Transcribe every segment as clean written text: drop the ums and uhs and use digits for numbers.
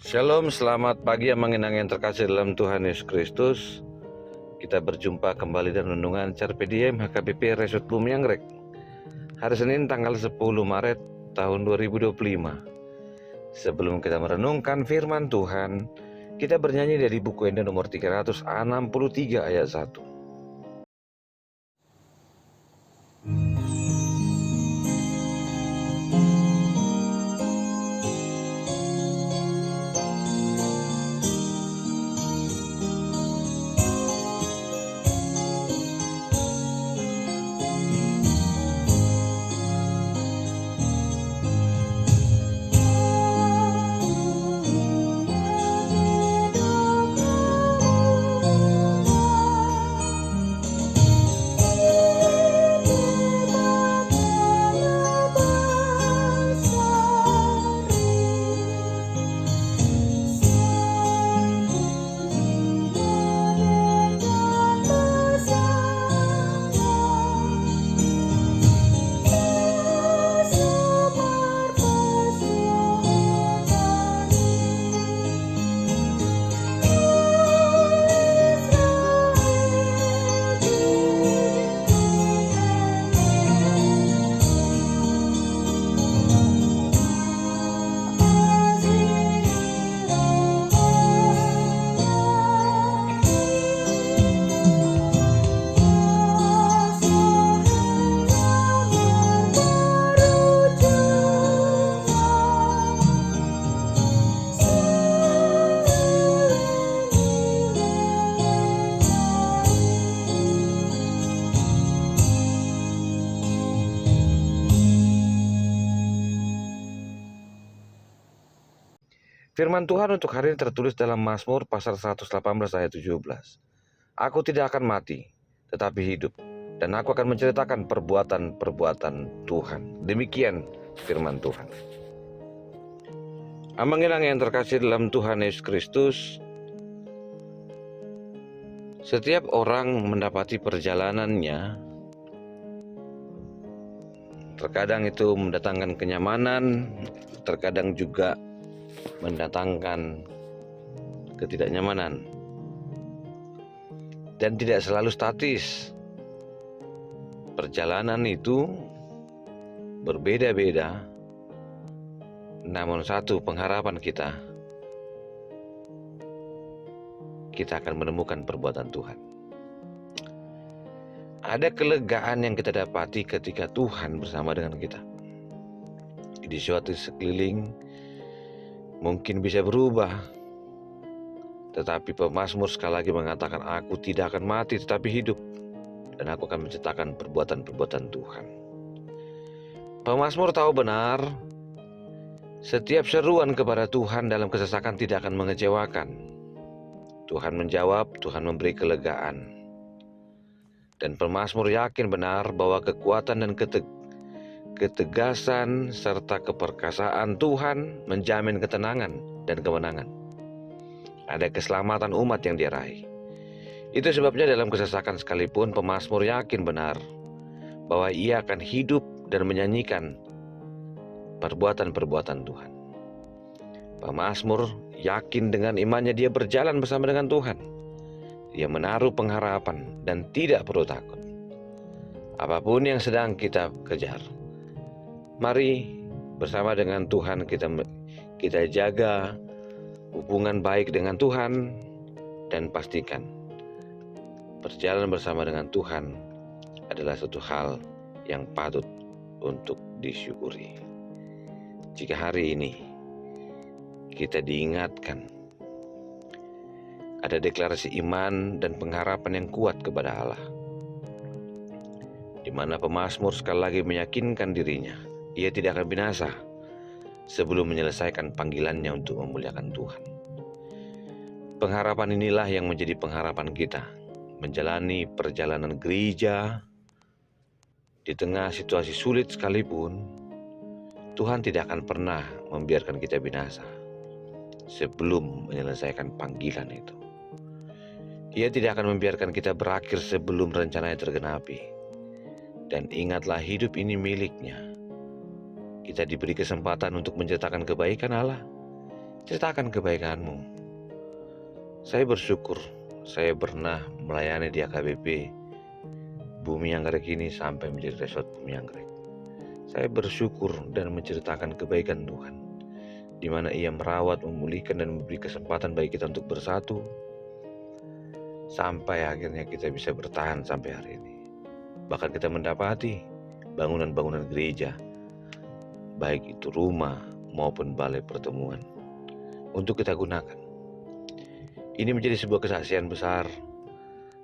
Shalom, selamat pagi yang terkasih dalam Tuhan Yesus Kristus. Kita berjumpa kembali dalam renungan Carpe Diem HKBP Resort Bumi Anggrek. Hari Senin tanggal 10 Maret tahun 2025. Sebelum kita merenungkan firman Tuhan, kita bernyanyi dari buku Enda nomor 363 ayat 1. Firman Tuhan untuk hari ini tertulis dalam Mazmur pasal 118 ayat 17. Aku tidak akan mati, tetapi hidup, dan aku akan menceritakan perbuatan-perbuatan Tuhan. Demikian firman Tuhan. Amang-inang yang terkasih dalam Tuhan Yesus Kristus, setiap orang mendapati perjalanannya, terkadang itu mendatangkan kenyamanan, terkadang juga mendatangkan ketidaknyamanan, dan tidak selalu statis. Perjalanan itu berbeda-beda, namun satu pengharapan kita akan menemukan perbuatan Tuhan. Ada kelegaan yang kita dapati ketika Tuhan bersama dengan kita. Di suatu sekeliling mungkin bisa berubah, tetapi pemazmur sekali lagi mengatakan, aku tidak akan mati tetapi hidup, dan aku akan menceritakan perbuatan-perbuatan Tuhan. Pemazmur tahu benar, setiap seruan kepada Tuhan dalam kesesakan tidak akan mengecewakan. Tuhan menjawab, Tuhan memberi kelegaan. Dan pemazmur yakin benar bahwa kekuatan dan ketegasan serta keperkasaan Tuhan menjamin ketenangan dan kemenangan. Ada keselamatan umat yang dia raih. Itu sebabnya dalam kesesakan sekalipun pemazmur yakin benar bahwa ia akan hidup dan menyanyikan perbuatan-perbuatan Tuhan. Pemazmur yakin dengan imannya dia berjalan bersama dengan Tuhan. Dia menaruh pengharapan dan tidak perlu takut. Apapun yang sedang kita kejar, mari bersama dengan Tuhan kita jaga hubungan baik dengan Tuhan, dan pastikan berjalan bersama dengan Tuhan adalah suatu hal yang patut untuk disyukuri. Jika hari ini kita diingatkan ada deklarasi iman dan pengharapan yang kuat kepada Allah, di mana pemazmur sekali lagi meyakinkan dirinya ia tidak akan binasa sebelum menyelesaikan panggilannya untuk memuliakan Tuhan. Pengharapan inilah yang menjadi pengharapan kita menjalani perjalanan gereja. Di tengah situasi sulit sekalipun, Tuhan tidak akan pernah membiarkan kita binasa sebelum menyelesaikan panggilan itu. Ia tidak akan membiarkan kita berakhir sebelum rencananya tergenapi. Dan ingatlah, hidup ini miliknya. Kita diberi kesempatan untuk menceritakan kebaikan Allah. Ceritakan kebaikan-Mu. Saya bersyukur saya pernah melayani di AKBP Bumi Anggrek ini sampai menjadi resort Bumi Anggrek. Saya bersyukur dan menceritakan kebaikan Tuhan, di mana Ia merawat, memulihkan, dan memberi kesempatan bagi kita untuk bersatu, sampai akhirnya kita bisa bertahan sampai hari ini. Bahkan kita mendapati bangunan-bangunan gereja, baik itu rumah maupun balai pertemuan, untuk kita gunakan. Ini menjadi sebuah kesaksian besar,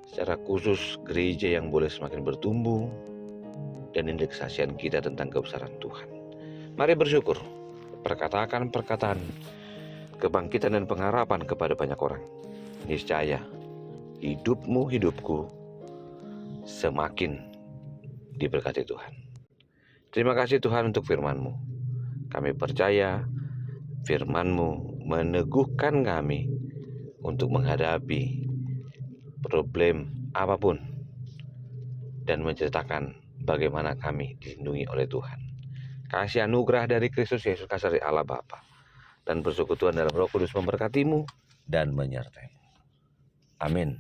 secara khusus gereja yang boleh semakin bertumbuh, dan ini kesaksian kita tentang kebesaran Tuhan. Mari bersyukur, perkatakan perkataan kebangkitan dan pengharapan kepada banyak orang. Niscaya hidupmu, hidupku semakin diberkati Tuhan. Terima kasih Tuhan untuk firman-Mu. Kami percaya firman-Mu meneguhkan kami untuk menghadapi problem apapun dan menceritakan bagaimana kami dilindungi oleh Tuhan. Kasih anugerah dari Kristus Yesus, kasih dari Allah Bapa, dan persekutuan dalam Roh Kudus memberkatimu dan menyertai-Mu. Amin.